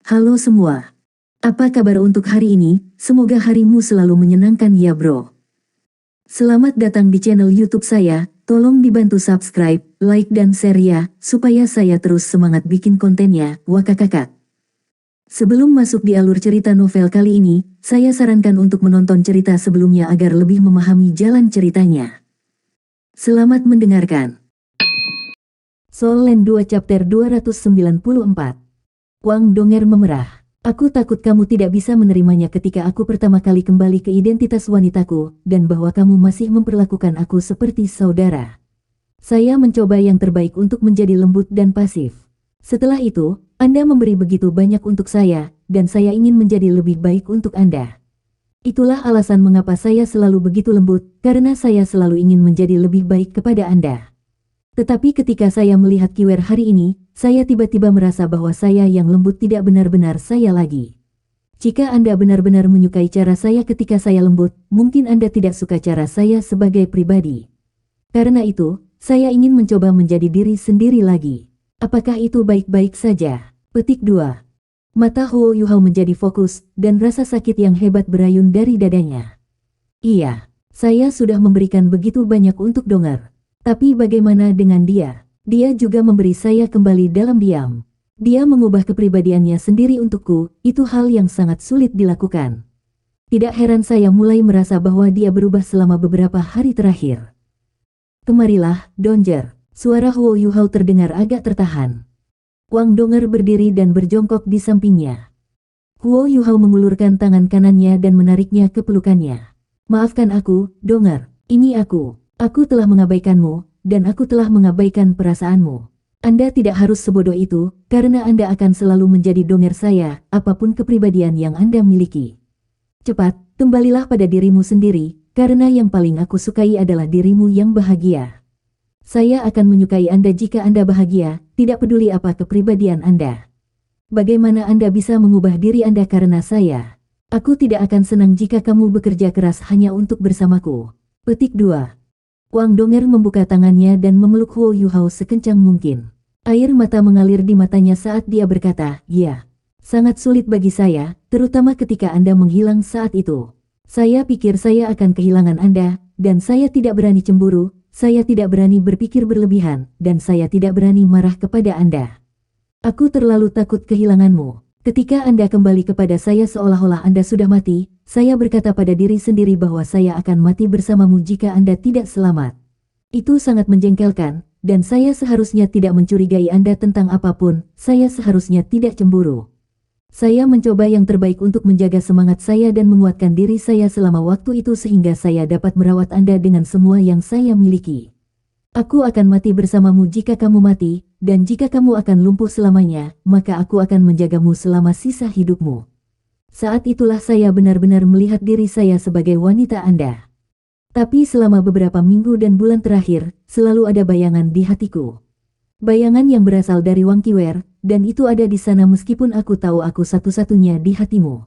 Halo semua. Apa kabar untuk hari ini? Semoga harimu selalu menyenangkan ya bro. Selamat datang di channel YouTube saya. Tolong dibantu subscribe, like dan share ya, supaya saya terus semangat bikin kontennya. Wakakakak. Sebelum masuk di alur cerita novel kali ini, saya sarankan untuk menonton cerita sebelumnya agar lebih memahami jalan ceritanya. Selamat mendengarkan. Soul Land 2 Chapter 294. Wang Donger memerah. Aku takut kamu tidak bisa menerimanya ketika aku pertama kali kembali ke identitas wanitaku, dan bahwa kamu masih memperlakukan aku seperti saudara. Saya mencoba yang terbaik untuk menjadi lembut dan pasif. Setelah itu, Anda memberi begitu banyak untuk saya, dan saya ingin menjadi lebih baik untuk Anda. Itulah alasan mengapa saya selalu begitu lembut, karena saya selalu ingin menjadi lebih baik kepada Anda. Tetapi ketika saya melihat Kiwer hari ini, saya tiba-tiba merasa bahwa saya yang lembut tidak benar-benar saya lagi. Jika Anda benar-benar menyukai cara saya ketika saya lembut, mungkin Anda tidak suka cara saya sebagai pribadi. Karena itu, saya ingin mencoba menjadi diri sendiri lagi. Apakah itu baik-baik saja? Petik 2. Mata Huo Yuhao menjadi fokus, dan rasa sakit yang hebat berayun dari dadanya. Iya, saya sudah memberikan begitu banyak untuk Donger. Tapi bagaimana dengan dia? Dia juga memberi saya kembali dalam diam. Dia mengubah kepribadiannya sendiri untukku, itu hal yang sangat sulit dilakukan. Tidak heran saya mulai merasa bahwa dia berubah selama beberapa hari terakhir. Kemarilah, Donger. Suara Huo Yuhao terdengar agak tertahan. Wang Donger berdiri dan berjongkok di sampingnya. Huo Yuhao mengulurkan tangan kanannya dan menariknya ke pelukannya. Maafkan aku, Donger. Ini aku. Aku telah mengabaikanmu, dan aku telah mengabaikan perasaanmu. Anda tidak harus sebodoh itu, karena Anda akan selalu menjadi Donger saya, apapun kepribadian yang Anda miliki. Cepat, kembalilah pada dirimu sendiri, karena yang paling aku sukai adalah dirimu yang bahagia. Saya akan menyukai Anda jika Anda bahagia, tidak peduli apa kepribadian Anda. Bagaimana Anda bisa mengubah diri Anda karena saya? Aku tidak akan senang jika kamu bekerja keras hanya untuk bersamaku. Petik 2. Wang Donger membuka tangannya dan memeluk Huo Yuhao sekencang mungkin. Air mata mengalir di matanya saat dia berkata, "Ya, sangat sulit bagi saya, terutama ketika Anda menghilang saat itu. Saya pikir saya akan kehilangan Anda, dan saya tidak berani cemburu, saya tidak berani berpikir berlebihan, dan saya tidak berani marah kepada Anda. Aku terlalu takut kehilanganmu. Ketika Anda kembali kepada saya seolah-olah Anda sudah mati, saya berkata pada diri sendiri bahwa saya akan mati bersamamu jika Anda tidak selamat. Itu sangat menjengkelkan, dan saya seharusnya tidak mencurigai Anda tentang apapun, saya seharusnya tidak cemburu. Saya mencoba yang terbaik untuk menjaga semangat saya dan menguatkan diri saya selama waktu itu sehingga saya dapat merawat Anda dengan semua yang saya miliki. Aku akan mati bersamamu jika kamu mati, dan jika kamu akan lumpuh selamanya, maka aku akan menjagamu selama sisa hidupmu. Saat itulah saya benar-benar melihat diri saya sebagai wanita Anda. Tapi selama beberapa minggu dan bulan terakhir, selalu ada bayangan di hatiku. Bayangan yang berasal dari Wang Kiwer, dan itu ada di sana meskipun aku tahu aku satu-satunya di hatimu.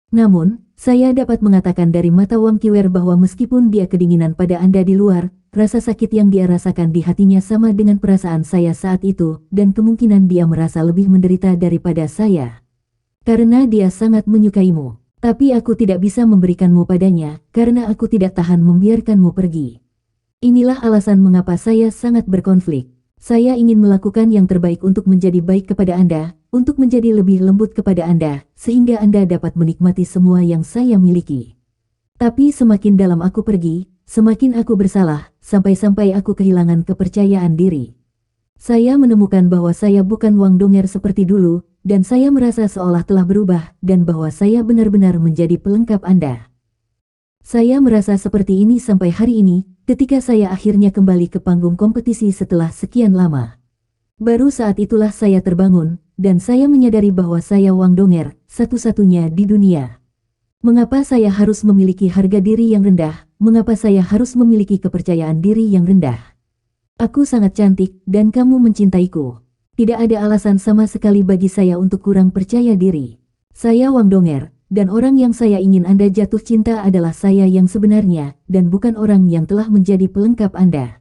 Namun, saya dapat mengatakan dari mata Wang Kiwer bahwa meskipun dia kedinginan pada Anda di luar, rasa sakit yang dia rasakan di hatinya sama dengan perasaan saya saat itu, dan kemungkinan dia merasa lebih menderita daripada saya. Karena dia sangat menyukaimu. Tapi aku tidak bisa memberikanmu padanya, karena aku tidak tahan membiarkanmu pergi. Inilah alasan mengapa saya sangat berkonflik. Saya ingin melakukan yang terbaik untuk menjadi baik kepada Anda, untuk menjadi lebih lembut kepada Anda, sehingga Anda dapat menikmati semua yang saya miliki. Tapi semakin dalam aku pergi, semakin aku bersalah, sampai-sampai aku kehilangan kepercayaan diri. Saya menemukan bahwa saya bukan Wang Donger seperti dulu, dan saya merasa seolah telah berubah, dan bahwa saya benar-benar menjadi pelengkap Anda. Saya merasa seperti ini sampai hari ini, ketika saya akhirnya kembali ke panggung kompetisi setelah sekian lama. Baru saat itulah saya terbangun, dan saya menyadari bahwa saya Wang Donger, satu-satunya di dunia. Mengapa saya harus memiliki harga diri yang rendah? Mengapa saya harus memiliki kepercayaan diri yang rendah? Aku sangat cantik, dan kamu mencintaiku. Tidak ada alasan sama sekali bagi saya untuk kurang percaya diri. Saya Wang Donger, dan orang yang saya ingin Anda jatuh cinta adalah saya yang sebenarnya, dan bukan orang yang telah menjadi pelengkap Anda.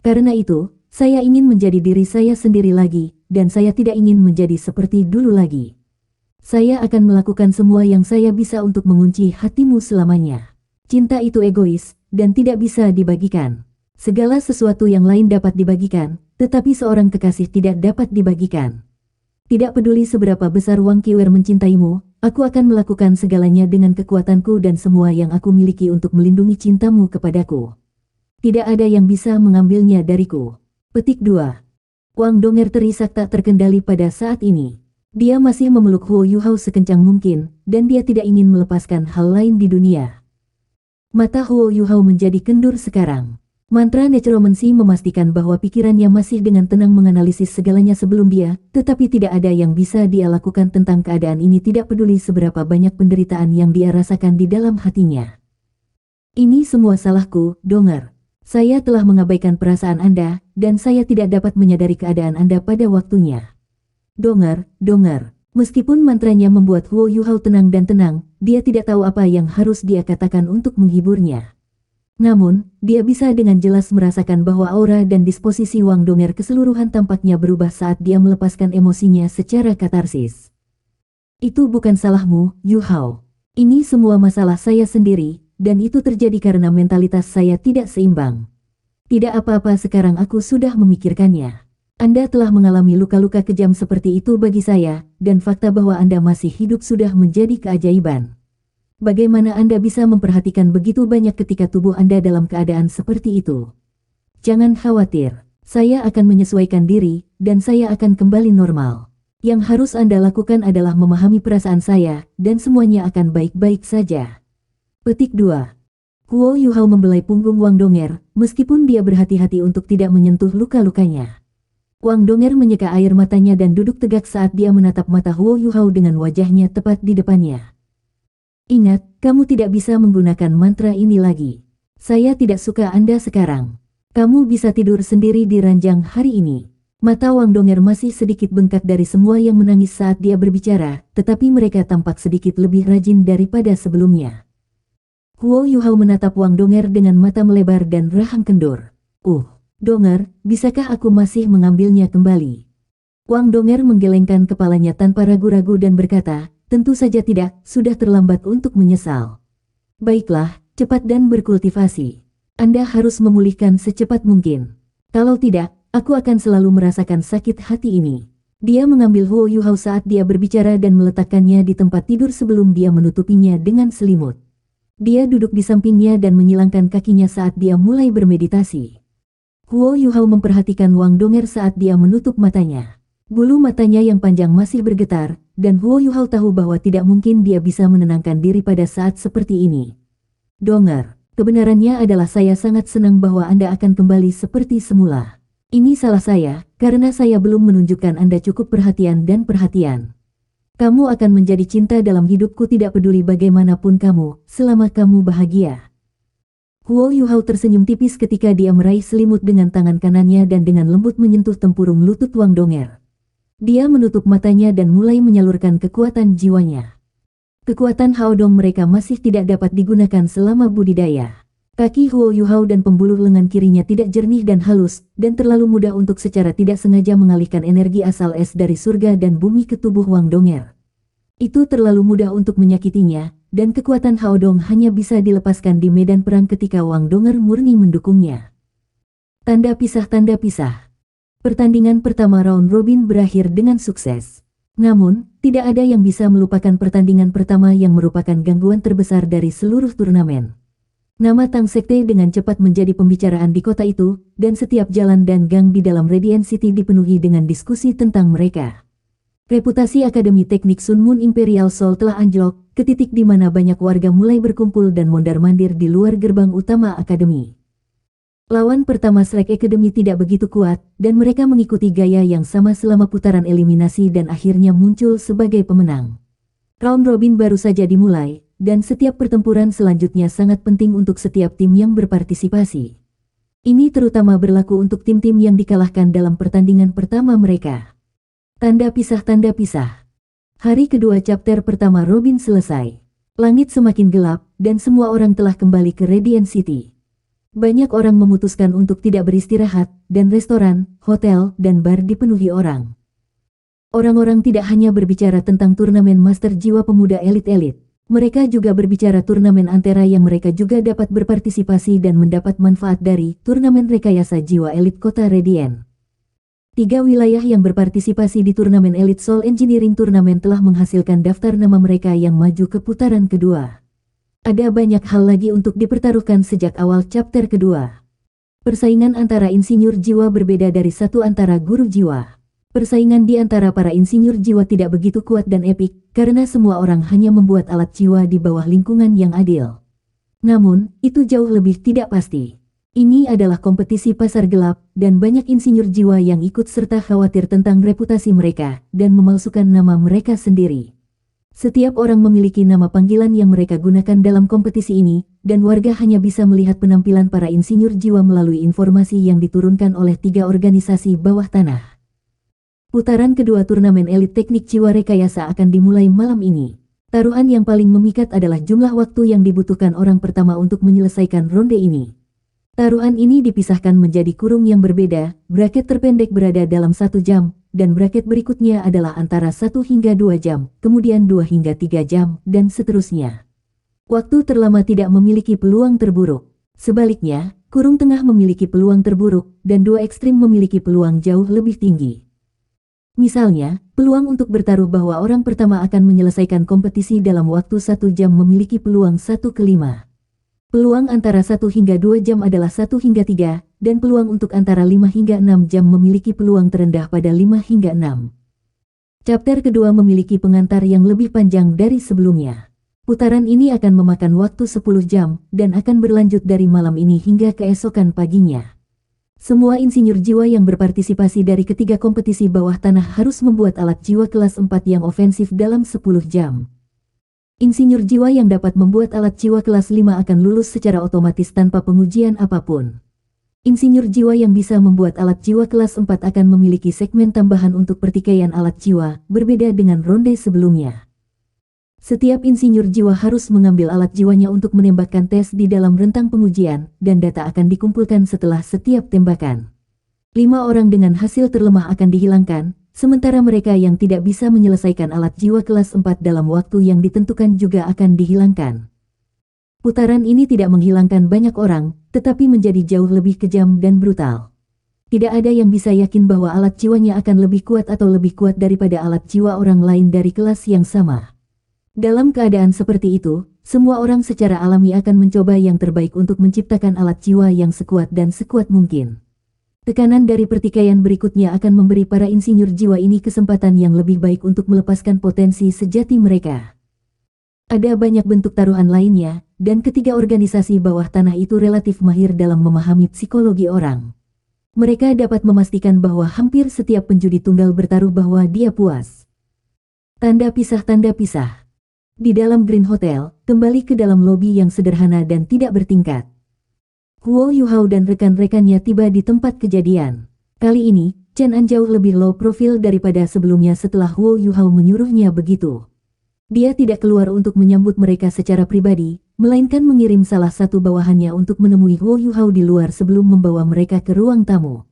Karena itu, saya ingin menjadi diri saya sendiri lagi, dan saya tidak ingin menjadi seperti dulu lagi. Saya akan melakukan semua yang saya bisa untuk mengunci hatimu selamanya. Cinta itu egois, dan tidak bisa dibagikan. Segala sesuatu yang lain dapat dibagikan, tetapi seorang kekasih tidak dapat dibagikan. Tidak peduli seberapa besar Wang Qiwer mencintaimu, aku akan melakukan segalanya dengan kekuatanku dan semua yang aku miliki untuk melindungi cintamu kepadaku. Tidak ada yang bisa mengambilnya dariku. Petik 2. Wang Donger terisak tak terkendali pada saat ini. Dia masih memeluk Huo Yuhao sekencang mungkin, dan dia tidak ingin melepaskan hal lain di dunia. Mata Huo Yuhao menjadi kendur sekarang. Mantra Necromancy memastikan bahwa pikirannya masih dengan tenang menganalisis segalanya sebelum dia, tetapi tidak ada yang bisa dia lakukan tentang keadaan ini, tidak peduli seberapa banyak penderitaan yang dia rasakan di dalam hatinya. Ini semua salahku, Donger. Saya telah mengabaikan perasaan Anda, dan saya tidak dapat menyadari keadaan Anda pada waktunya. Donger. Meskipun mantranya membuat Huo Yuhao tenang dan tenang, dia tidak tahu apa yang harus dia katakan untuk menghiburnya. Namun, dia bisa dengan jelas merasakan bahwa aura dan disposisi Wang Donger keseluruhan tampaknya berubah saat dia melepaskan emosinya secara katarsis. Itu bukan salahmu, Yuhao. Ini semua masalah saya sendiri, dan itu terjadi karena mentalitas saya tidak seimbang. Tidak apa-apa, sekarang aku sudah memikirkannya. Anda telah mengalami luka-luka kejam seperti itu bagi saya, dan fakta bahwa Anda masih hidup sudah menjadi keajaiban. Bagaimana Anda bisa memperhatikan begitu banyak ketika tubuh Anda dalam keadaan seperti itu? Jangan khawatir, saya akan menyesuaikan diri, dan saya akan kembali normal. Yang harus Anda lakukan adalah memahami perasaan saya, dan semuanya akan baik-baik saja. Petik 2. Huo Yuhao membelai punggung Wang Donger, meskipun dia berhati-hati untuk tidak menyentuh luka-lukanya. Wang Donger menyeka air matanya dan duduk tegak saat dia menatap mata Huo Yuhao dengan wajahnya tepat di depannya. Ingat, kamu tidak bisa menggunakan mantra ini lagi. Saya tidak suka Anda sekarang. Kamu bisa tidur sendiri di ranjang hari ini. Mata Wang Donger masih sedikit bengkak dari semua yang menangis saat dia berbicara, tetapi mereka tampak sedikit lebih rajin daripada sebelumnya. Huo Yuhao menatap Wang Donger dengan mata melebar dan rahang kendur. Donger, bisakah aku masih mengambilnya kembali? Wang Donger menggelengkan kepalanya tanpa ragu-ragu dan berkata, tentu saja tidak, sudah terlambat untuk menyesal. Baiklah, cepat dan berkultivasi. Anda harus memulihkan secepat mungkin. Kalau tidak, aku akan selalu merasakan sakit hati ini. Dia mengambil Huo Yuhao saat dia berbicara dan meletakkannya di tempat tidur sebelum dia menutupinya dengan selimut. Dia duduk di sampingnya dan menyilangkan kakinya saat dia mulai bermeditasi. Huo Yuhao memperhatikan Wang Donger saat dia menutup matanya. Bulu matanya yang panjang masih bergetar, dan Huo Yuhao tahu bahwa tidak mungkin dia bisa menenangkan diri pada saat seperti ini. Donger, kebenarannya adalah saya sangat senang bahwa Anda akan kembali seperti semula. Ini salah saya, karena saya belum menunjukkan Anda cukup perhatian dan perhatian. Kamu akan menjadi cinta dalam hidupku, tidak peduli bagaimanapun kamu, selama kamu bahagia. Huo Yuhao tersenyum tipis ketika dia meraih selimut dengan tangan kanannya dan dengan lembut menyentuh tempurung lutut Wang Donger. Dia menutup matanya dan mulai menyalurkan kekuatan jiwanya. Kekuatan Haodong mereka masih tidak dapat digunakan selama budidaya. Kaki Huo Yuhao dan pembuluh lengan kirinya tidak jernih dan halus, dan terlalu mudah untuk secara tidak sengaja mengalihkan energi asal es dari surga dan bumi ke tubuh Wang Donger. Itu terlalu mudah untuk menyakitinya, dan kekuatan Haodong hanya bisa dilepaskan di medan perang ketika Wang Donger murni mendukungnya. Tanda pisah. Pertandingan pertama round robin berakhir dengan sukses. Namun, tidak ada yang bisa melupakan pertandingan pertama yang merupakan gangguan terbesar dari seluruh turnamen. Nama Tang Sekte dengan cepat menjadi pembicaraan di kota itu, dan setiap jalan dan gang di dalam Radiant City dipenuhi dengan diskusi tentang mereka. Reputasi Akademi Teknik Sun Moon Imperial Soul telah anjlok, ke titik di mana banyak warga mulai berkumpul dan mondar-mandir di luar gerbang utama Akademi. Lawan pertama Slack Academy tidak begitu kuat, dan mereka mengikuti gaya yang sama selama putaran eliminasi dan akhirnya muncul sebagai pemenang. Round robin baru saja dimulai, dan setiap pertempuran selanjutnya sangat penting untuk setiap tim yang berpartisipasi. Ini terutama berlaku untuk tim-tim yang dikalahkan dalam pertandingan pertama mereka. Tanda pisah. Hari kedua chapter pertama Robin selesai. Langit semakin gelap, dan semua orang telah kembali ke Radiant City. Banyak orang memutuskan untuk tidak beristirahat, dan restoran, hotel, dan bar dipenuhi orang. Orang-orang tidak hanya berbicara tentang turnamen Master Jiwa Pemuda Elit-Elit. Mereka juga berbicara turnamen antara yang mereka juga dapat berpartisipasi dan mendapat manfaat dari turnamen rekayasa jiwa elit Kota Radiant. 3 wilayah yang berpartisipasi di turnamen Elite Soul Engineering Turnamen telah menghasilkan daftar nama mereka yang maju ke putaran kedua. Ada banyak hal lagi untuk dipertaruhkan sejak awal chapter kedua. Persaingan antara insinyur jiwa berbeda dari satu antara guru jiwa. Persaingan di antara para insinyur jiwa tidak begitu kuat dan epik, karena semua orang hanya membuat alat jiwa di bawah lingkungan yang adil. Namun, itu jauh lebih tidak pasti. Ini adalah kompetisi pasar gelap, dan banyak insinyur jiwa yang ikut serta khawatir tentang reputasi mereka, dan memalsukan nama mereka sendiri. Setiap orang memiliki nama panggilan yang mereka gunakan dalam kompetisi ini, dan warga hanya bisa melihat penampilan para insinyur jiwa melalui informasi yang diturunkan oleh 3 organisasi bawah tanah. Putaran kedua turnamen elit teknik jiwa rekayasa akan dimulai malam ini. Taruhan yang paling memikat adalah jumlah waktu yang dibutuhkan orang pertama untuk menyelesaikan ronde ini. Taruhan ini dipisahkan menjadi kurung yang berbeda, bracket terpendek berada dalam 1 jam, dan bracket berikutnya adalah antara 1 hingga 2 jam, kemudian 2 hingga 3 jam, dan seterusnya. Waktu terlama tidak memiliki peluang terburuk. Sebaliknya, kurung tengah memiliki peluang terburuk, dan 2 ekstrim memiliki peluang jauh lebih tinggi. Misalnya, peluang untuk bertaruh bahwa orang pertama akan menyelesaikan kompetisi dalam waktu 1 jam memiliki peluang 1/5. Peluang antara 1 hingga 2 jam adalah 1 hingga 3, dan peluang untuk antara 5 hingga 6 jam memiliki peluang terendah pada 5 hingga 6. Chapter kedua memiliki pengantar yang lebih panjang dari sebelumnya. Putaran ini akan memakan waktu 10 jam, dan akan berlanjut dari malam ini hingga keesokan paginya. Semua insinyur jiwa yang berpartisipasi dari ketiga kompetisi bawah tanah harus membuat alat jiwa kelas 4 yang ofensif dalam 10 jam. Insinyur jiwa yang dapat membuat alat jiwa kelas 5 akan lulus secara otomatis tanpa pengujian apapun. Insinyur jiwa yang bisa membuat alat jiwa kelas 4 akan memiliki segmen tambahan untuk pertikaian alat jiwa, berbeda dengan ronde sebelumnya. Setiap insinyur jiwa harus mengambil alat jiwanya untuk menembakkan tes di dalam rentang pengujian, dan data akan dikumpulkan setelah setiap tembakan. 5 orang dengan hasil terlemah akan dihilangkan, sementara mereka yang tidak bisa menyelesaikan alat jiwa kelas 4 dalam waktu yang ditentukan juga akan dihilangkan. Putaran ini tidak menghilangkan banyak orang, tetapi menjadi jauh lebih kejam dan brutal. Tidak ada yang bisa yakin bahwa alat jiwanya akan lebih kuat atau lebih kuat daripada alat jiwa orang lain dari kelas yang sama. Dalam keadaan seperti itu, semua orang secara alami akan mencoba yang terbaik untuk menciptakan alat jiwa yang sekuat dan sekuat mungkin. Tekanan dari pertikaian berikutnya akan memberi para insinyur jiwa ini kesempatan yang lebih baik untuk melepaskan potensi sejati mereka. Ada banyak bentuk taruhan lainnya, dan ketiga organisasi bawah tanah itu relatif mahir dalam memahami psikologi orang. Mereka dapat memastikan bahwa hampir setiap penjudi tunggal bertaruh bahwa dia puas. Tanda pisah. Di dalam Green Hotel, kembali ke dalam lobi yang sederhana dan tidak bertingkat. Huo Yuhao dan rekan-rekannya tiba di tempat kejadian. Kali ini, Chen An jauh lebih low profile daripada sebelumnya setelah Huo Yuhao menyuruhnya begitu. Dia tidak keluar untuk menyambut mereka secara pribadi, melainkan mengirim salah satu bawahannya untuk menemui Huo Yuhao di luar sebelum membawa mereka ke ruang tamu.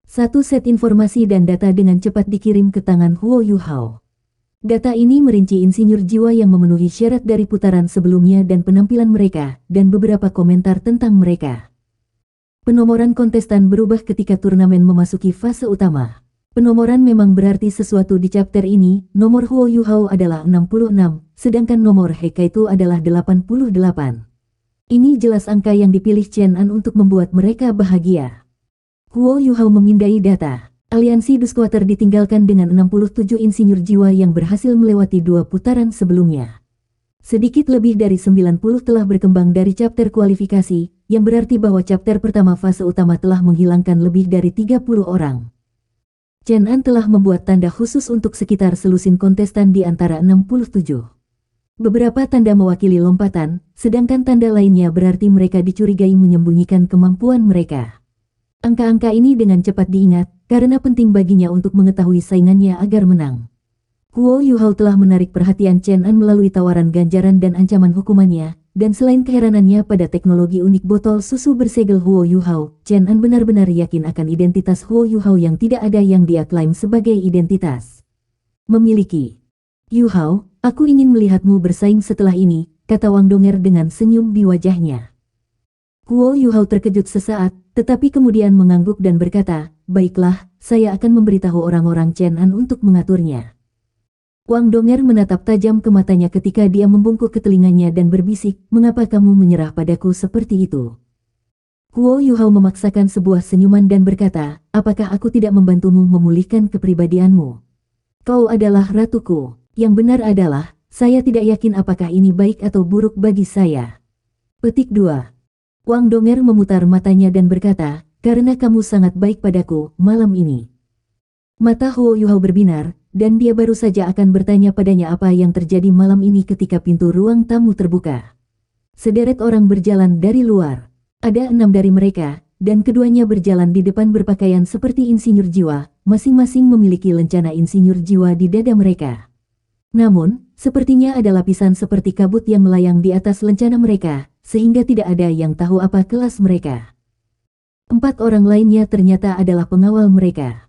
1 set informasi dan data dengan cepat dikirim ke tangan Huo Yuhao. Data ini merinci insinyur jiwa yang memenuhi syarat dari putaran sebelumnya dan penampilan mereka, dan beberapa komentar tentang mereka. Penomoran kontestan berubah ketika turnamen memasuki fase utama. Penomoran memang berarti sesuatu di chapter ini. Nomor Huo Yuhao adalah 66, sedangkan nomor Heikaitu adalah 88. Ini jelas angka yang dipilih Chen An untuk membuat mereka bahagia. Huo Yuhao memindai data. Aliansi Dusquater ditinggalkan dengan 67 insinyur jiwa yang berhasil melewati 2 putaran sebelumnya. Sedikit lebih dari 90 telah berkembang dari chapter kualifikasi, yang berarti bahwa chapter pertama fase utama telah menghilangkan lebih dari 30 orang. Chen An telah membuat tanda khusus untuk sekitar selusin kontestan di antara 67. Beberapa tanda mewakili lompatan, sedangkan tanda lainnya berarti mereka dicurigai menyembunyikan kemampuan mereka. Angka-angka ini dengan cepat diingat, karena penting baginya untuk mengetahui saingannya agar menang. Huo Yuhao telah menarik perhatian Chen An melalui tawaran ganjaran dan ancaman hukumannya, dan selain keheranannya pada teknologi unik botol susu bersegel Huo Yuhao, Chen An benar-benar yakin akan identitas Huo Yuhao yang tidak ada yang dia klaim sebagai identitas. memiliki. Yu Hao, aku ingin melihatmu bersaing setelah ini, kata Wang Donger dengan senyum di wajahnya. Kuo Yu Hao terkejut sesaat, tetapi kemudian mengangguk dan berkata, baiklah, saya akan memberitahu orang-orang Chen An untuk mengaturnya. Wang Donger menatap tajam ke matanya ketika dia membungkuk ke telinganya dan berbisik, mengapa kamu menyerah padaku seperti itu? Kuo Yu Hao memaksakan sebuah senyuman dan berkata, apakah aku tidak membantumu memulihkan kepribadianmu? Kau adalah ratuku. Yang benar adalah, saya tidak yakin apakah ini baik atau buruk bagi saya. Petik 2. Wang Donger memutar matanya dan berkata, karena kamu sangat baik padaku malam ini. Mata Huo Yu Hao berbinar, dan dia baru saja akan bertanya padanya apa yang terjadi malam ini ketika pintu ruang tamu terbuka. Sederet orang berjalan dari luar. Ada 6 dari mereka, dan keduanya berjalan di depan berpakaian seperti insinyur jiwa, masing-masing memiliki lencana insinyur jiwa di dada mereka. Namun, sepertinya ada lapisan seperti kabut yang melayang di atas lencana mereka, sehingga tidak ada yang tahu apa kelas mereka. 4 orang lainnya ternyata adalah pengawal mereka.